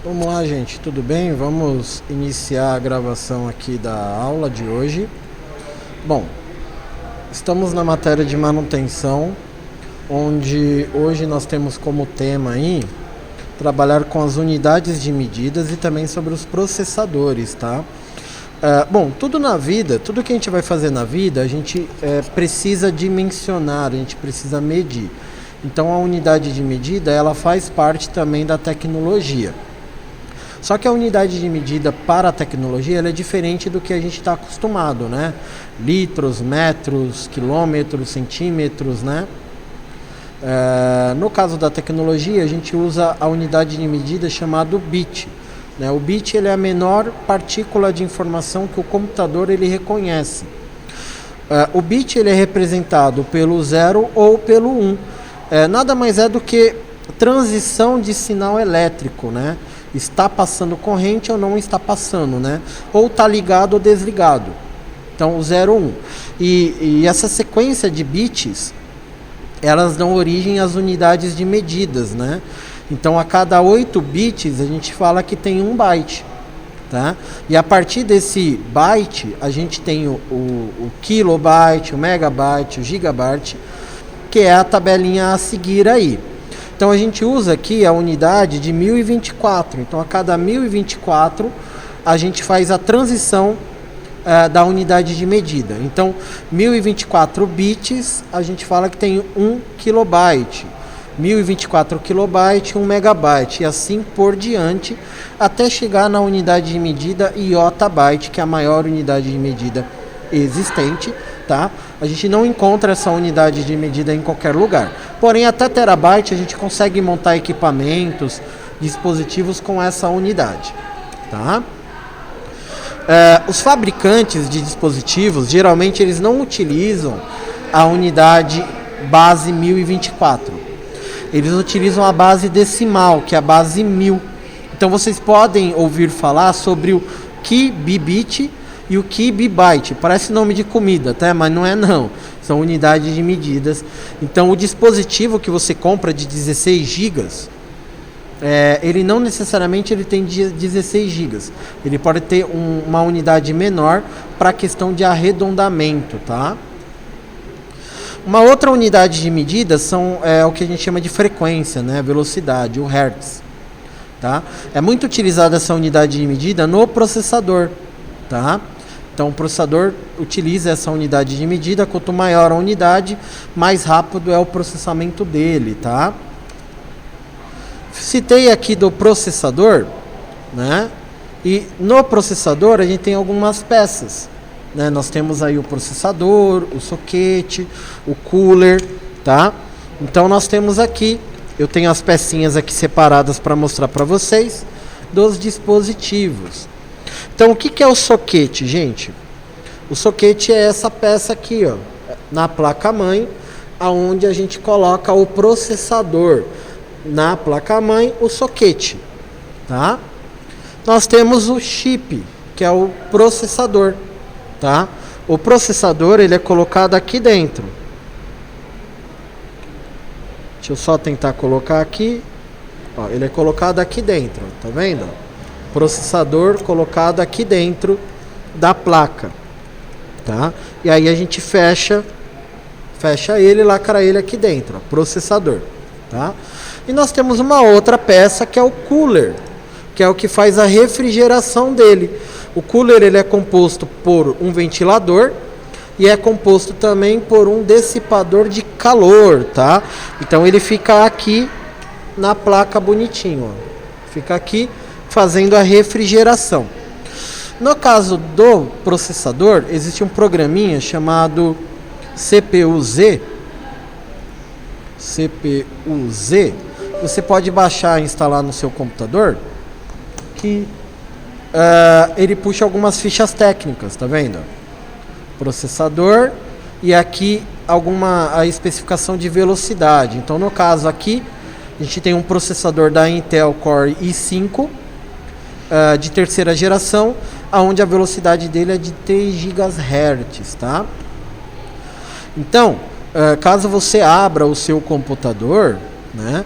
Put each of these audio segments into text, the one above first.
Vamos lá, gente, tudo bem? Vamos iniciar a gravação aqui da aula de hoje. Bom, estamos na matéria de manutenção, onde hoje nós temos como tema aí trabalhar com as unidades de medidas e também sobre os processadores, tá? Bom, tudo na vida, tudo que a gente vai fazer na vida, a gente precisa dimensionar, a gente precisa medir. Então a unidade de medida, ela faz parte também da tecnologia. Só que a unidade de medida para a tecnologia ela é diferente do que a gente está acostumado, né? Litros, metros, quilômetros, centímetros, né? No caso da tecnologia, a gente usa a unidade de medida chamada bit. Né? O bit ele é a menor partícula de informação que o computador ele reconhece. O bit ele é representado pelo 0 ou pelo 1. Nada mais é do que transição de sinal elétrico, né? Está passando corrente ou não está passando, né? Ou está ligado ou desligado. Então, o 0, 1. E essa sequência de bits, elas dão origem às unidades de medidas, né? Então, a cada 8 bits, a gente fala que tem 1 byte. Tá? E a partir desse byte, a gente tem o kilobyte, o megabyte, o gigabyte, que é a tabelinha a seguir aí. Então a gente usa aqui a unidade de 1024. Então a cada 1024 a gente faz a transição da unidade de medida. Então 1024 bits a gente fala que tem 1 kilobyte. 1024 kilobyte, 1 megabyte e assim por diante até chegar na unidade de medida iotabyte, que é a maior unidade de medida existente. Tá? A gente não encontra essa unidade de medida em qualquer lugar. Porém, até terabyte a gente consegue montar equipamentos, dispositivos com essa unidade. Tá? Os fabricantes de dispositivos, geralmente, eles não utilizam a unidade base 1024. Eles utilizam a base decimal, que é a base 1000. Então, vocês podem ouvir falar sobre o kbit e o kibibyte, parece nome de comida, tá? Mas não é não, são unidades de medidas. Então o dispositivo que você compra de 16 GB, ele não necessariamente ele tem 16 GB, ele pode ter uma unidade menor para a questão de arredondamento, tá? Uma outra unidade de medida são o que a gente chama de frequência, né? Velocidade, o hertz, tá? É muito utilizada essa unidade de medida no processador, tá? Então o processador utiliza essa unidade de medida, quanto maior a unidade, mais rápido é o processamento dele, tá? Citei aqui do processador, né? E no processador a gente tem algumas peças, né? Nós temos aí o processador, o soquete, o cooler, tá? Então nós temos aqui, eu tenho as pecinhas aqui separadas para mostrar para vocês dos dispositivos. Então, o que é o soquete, gente? O soquete é essa peça aqui, ó, na placa-mãe, aonde a gente coloca o processador. Na placa-mãe, o soquete, tá? Nós temos o chip, que é o processador, tá? O processador, ele é colocado aqui dentro. Deixa eu só tentar colocar aqui. Ó, ele é colocado aqui dentro, tá vendo? Processador colocado aqui dentro da placa, tá? E aí a gente fecha ele, lacra ele aqui dentro, ó, processador, tá? E nós temos uma outra peça que é o cooler, que é o que faz a refrigeração dele. O cooler ele é composto por um ventilador e é composto também por um dissipador de calor, tá? Então ele fica aqui na placa bonitinho, ó. Fica aqui fazendo a refrigeração. No caso do processador, existe um programinha chamado CPU-Z. CPU-Z. Você pode baixar e instalar no seu computador, que ele puxa algumas fichas técnicas, tá vendo? Processador e aqui a especificação de velocidade. Então, no caso aqui, a gente tem um processador da Intel Core i5, de terceira geração, onde a velocidade dele é de 3 GHz, tá? Então, caso você abra o seu computador, né,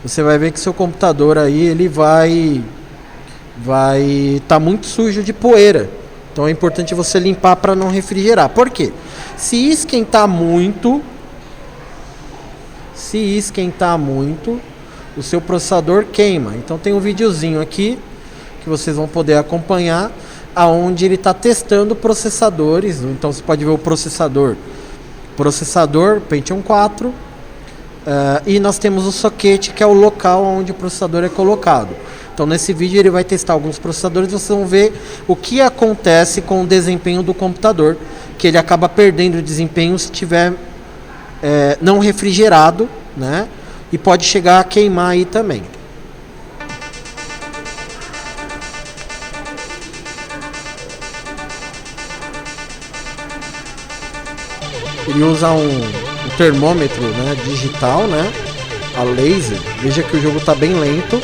você vai ver que seu computador aí ele vai vai estar muito sujo de poeira. Então é importante você limpar para não refrigerar. Por quê? Se esquentar muito, o seu processador queima. Então tem um videozinho aqui que vocês vão poder acompanhar, aonde ele está testando processadores. Então você pode ver o processador Pentium 4, e nós temos o socket, que é o local onde o processador é colocado. Então nesse vídeo ele vai testar alguns processadores e vocês vão ver o que acontece com o desempenho do computador, que ele acaba perdendo o desempenho se tiver não refrigerado, né? E pode chegar a queimar aí também. Ele usa um termômetro, né, digital, né, a laser. Veja que o jogo está bem lento.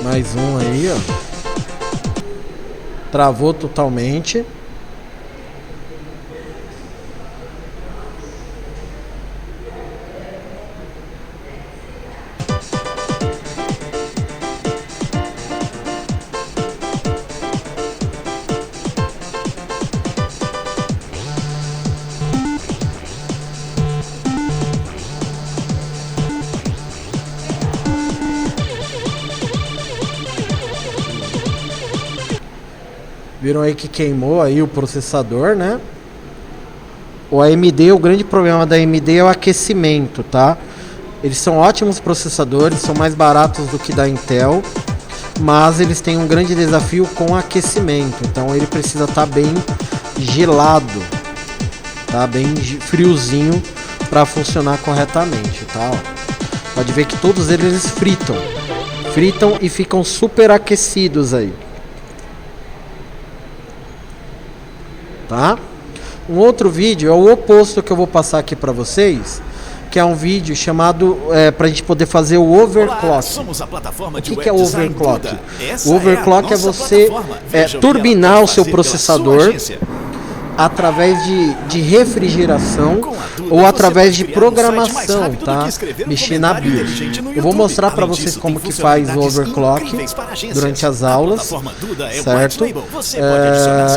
Mais um aí, ó. Travou totalmente. Viram aí que queimou aí o processador, né? O AMD, o grande problema da AMD é o aquecimento, tá? Eles são ótimos processadores, são mais baratos do que da Intel, mas eles têm um grande desafio com aquecimento. Então ele precisa estar bem gelado, tá? Bem friozinho para funcionar corretamente, tá? Ó, pode ver que todos eles fritam e ficam super aquecidos aí. Tá? Um outro vídeo é o oposto que eu vou passar aqui para vocês, que é um vídeo chamado para a gente poder fazer o overclock. Olá, somos a plataforma de o que é o overclock? O overclock é você turbinar o seu processador através de refrigeração ou através de programação, tá? Mexer na BIOS. Eu vou mostrar para vocês como que faz o overclock durante as aulas, certo?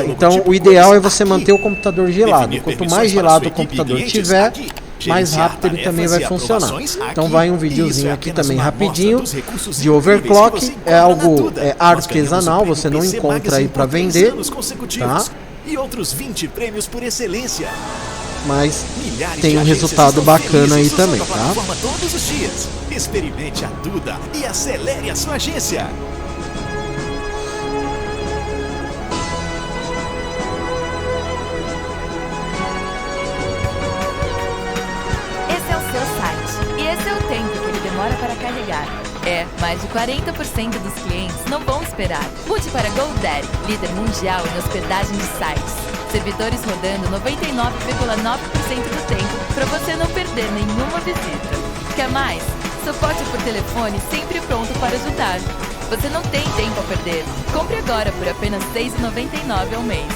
Então o ideal é você manter o computador gelado. Quanto mais gelado o computador tiver, mais rápido ele também vai funcionar. Então vai um videozinho aqui também rapidinho de overclock. É algo artesanal, você não encontra aí para vender, tá? E outros 20 prêmios por excelência. Mas tem um resultado bacana aí também, tá? Todos os dias. Experimente a Duda e acelere a sua agência. Esse é o seu site e esse é o tempo que ele demora para carregar. Mais de 40% dos clientes não vão esperar. Mude para GoDaddy, líder mundial em hospedagem de sites. Servidores rodando 99,9% do tempo para você não perder nenhuma visita. Quer mais? Suporte por telefone sempre pronto para ajudar. Você não tem tempo a perder. Compre agora por apenas R$ 6,99 ao mês.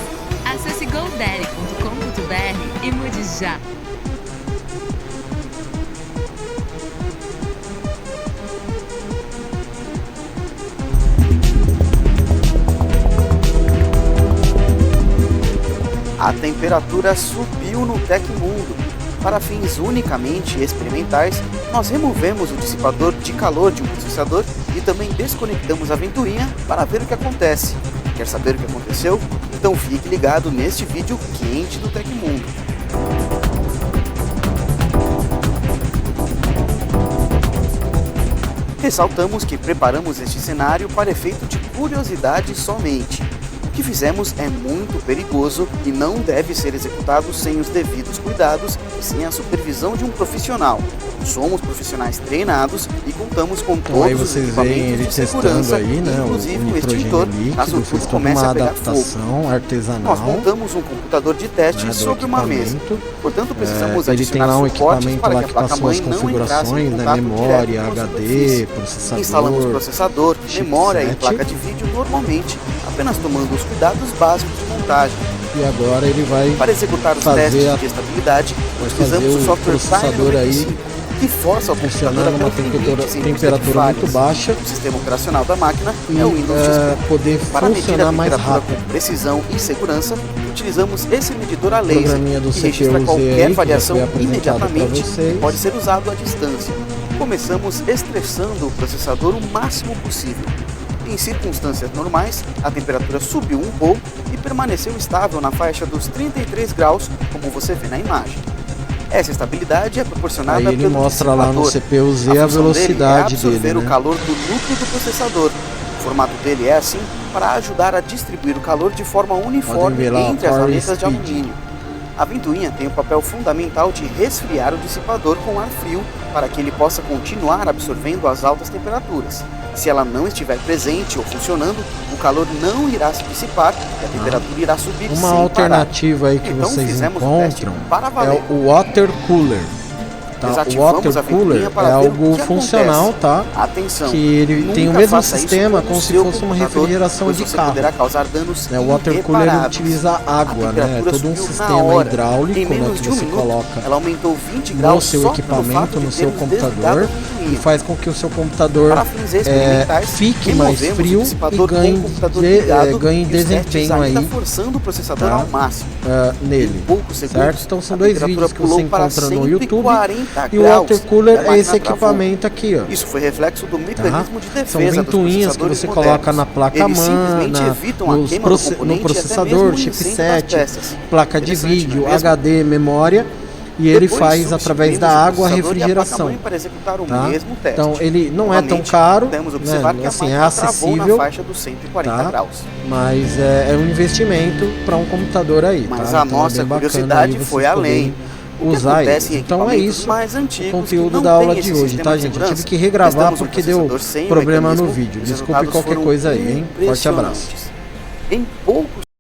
Acesse godaddy.com.br e mude já. A temperatura subiu no Tecmundo. Para fins unicamente experimentais, nós removemos o dissipador de calor de um processador e também desconectamos a ventoinha para ver o que acontece. Quer saber o que aconteceu? Então fique ligado neste vídeo quente do Tecmundo. Ressaltamos que preparamos este cenário para efeito de curiosidade somente. que fizemos é muito perigoso e não deve ser executado sem os devidos cuidados e sem a supervisão de um profissional. Somos profissionais treinados e contamos com Então aí todos os vocês veem equipamentos ele de segurança, testando aí, né, inclusive o o extintor, nitrogênio caso líquido, fez tudo toda comece uma a pegar fogo. adaptação Nós artesanal, montamos um computador de teste né, do sobre uma mesa. equipamento. Portanto, precisamos Ele tem adicionar lá um suportes equipamento para lá que a que tá placa-mãe suas não entrasse em configurações, né, contato memória, direto com a HD, superfície. processador, Instalamos processador, memória e chipset. placa de vídeo normalmente, apenas tomando os cuidados básicos de montagem. E agora ele vai Para executar os fazer testes de estabilidade, vai utilizamos fazer o o software processador Tile aí 95, que força o computador funcionar até numa o limite sem precisar de temperatura muito falhas. baixa O sistema operacional da máquina e é o Windows XP. poder Para medir a funcionar mais temperatura rápido. com precisão e segurança, utilizamos esse medidor a laser, Programinha do que registra CPU-Z qualquer aí, que variação já foi apresentado pra imediatamente vocês. e pode ser usado à distância. Começamos estressando o processador o máximo possível. Em circunstâncias normais, a temperatura subiu um pouco e permaneceu estável na faixa dos 33 graus, como você vê na imagem. Essa estabilidade é proporcionada Aí ele pelo mostra lá no dissipador. CPU-Z a função velocidade dele é absorver dele, o né? calor do núcleo do processador. O formato dele é assim para ajudar a distribuir o calor de forma uniforme ver lá, entre as Power aletas de Speed. alumínio. A ventoinha tem o papel fundamental de resfriar o dissipador com ar frio para que ele possa continuar absorvendo as altas temperaturas. Se ela não estiver presente ou funcionando, o calor não irá se dissipar e a temperatura irá subir sem Uma parar. alternativa aí que Então, vocês fizemos o teste encontram para é valer. o water cooler. Tá? O Desativamos water a ventoinha cooler para é ver o algo que funcional, acontece. tá? Atenção, Que ele nunca tem o mesmo faça isso sistema com o como se seu fosse uma computador, refrigeração pois de você carro. poderá causar danos Né, o water cooler irreparáveis. utiliza água, A né? temperatura Todo um subiu na sistema hora. hidráulico, Em né, menos que de um você minuto, coloca ela aumentou 20 no graus seu só pelo fato equipamento, de no seu termos desligado computador, a e ventoinha. faz com que o seu computador Para fins experimentais, fique mais removemos frio o dissipador e ganhe, com o computador ligado ganhe e os testes desempenho ainda aí, forçando o processador tá? ao máximo. Nele, Em poucos segundos, certo? Então são a dois temperatura vídeos que você pulou para encontra no YouTube 140 e o graus water e cooler a é máquina esse travou. equipamento aqui, ó. Isso foi reflexo do mecanismo de defesa São dos ventoinhas que processadores você modernos. coloca na placa-mãe, Eles simplesmente evitam a queima do componente no e até processador, mesmo o incêndio das chipset, peças. placa de Interessante, vídeo, não é mesmo? HD, memória, e ele Depois, faz através da substituímos o água a processador e a refrigeração. placa-mãe para executar o Tá? mesmo teste. Então ele não é tão Novamente, caro, podemos observar né? que a Assim, é máquina travou acessível, na faixa dos 140 tá? graus. Mas é um investimento para um computador aí. Mas tá? a Então, nossa é bem bacana curiosidade aí vocês foi além. poderem O que usar acontece eles. em Então é equipamentos isso mais o antigos que conteúdo não da aula têm de esse hoje, sistema tá, de gente? Eu tive segurança? que regravar Testamos um porque deu processador sem o problema no mecanismo, vídeo. os Desculpe resultados qualquer foram coisa aí, hein? Forte abraço. impressionantes. Em poucos